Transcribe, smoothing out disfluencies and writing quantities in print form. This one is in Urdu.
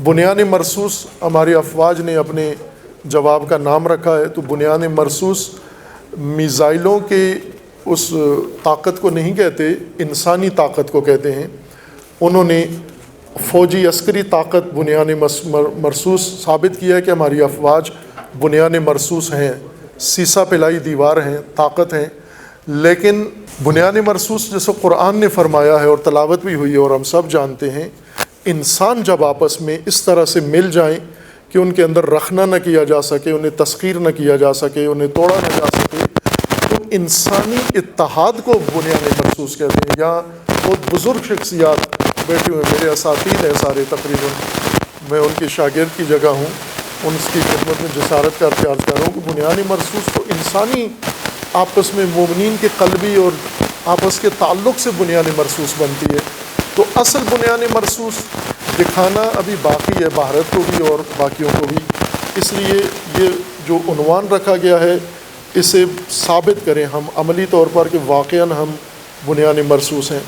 بنیان مرصوص ہماری افواج نے اپنے جواب کا نام رکھا ہے، تو بنیان مرصوص میزائلوں کے اس طاقت کو نہیں کہتے، انسانی طاقت کو کہتے ہیں۔ انہوں نے فوجی عسکری طاقت بنیان مرصوص ثابت کیا ہے کہ ہماری افواج بنیان مرصوص ہیں، سیسا پلائی دیوار ہیں، طاقت ہیں۔ لیکن بنیان مرصوص جیسے قرآن نے فرمایا ہے اور تلاوت بھی ہوئی ہے اور ہم سب جانتے ہیں، انسان جب آپس میں اس طرح سے مل جائیں کہ ان کے اندر رخنا نہ کیا جا سکے، انہیں تسخیر نہ کیا جا سکے، انہیں توڑا نہ جا سکے، تو انسانی اتحاد کو بنیان مرصوص کہتے ہیں۔ یہاں بہت بزرگ شخصیات بیٹھے ہوئے، میرے اساتذہ ہیں سارے تقریباً، میں ان کے شاگرد کی جگہ ہوں، ان کی خدمت میں جسارت کر کے عرض کر رہا ہوں کہ بنیان مرصوص تو انسانی آپس میں مومنین کے قلبی اور آپس کے تعلق سے بنیان مرصوص بنتی ہے۔ تو اصل بنیان مرصوص دکھانا ابھی باقی ہے، بھارت کو بھی اور باقیوں کو بھی، اس لیے یہ جو عنوان رکھا گیا ہے اسے ثابت کریں ہم عملی طور پر کہ واقعاً ہم بنیان مرصوص ہیں۔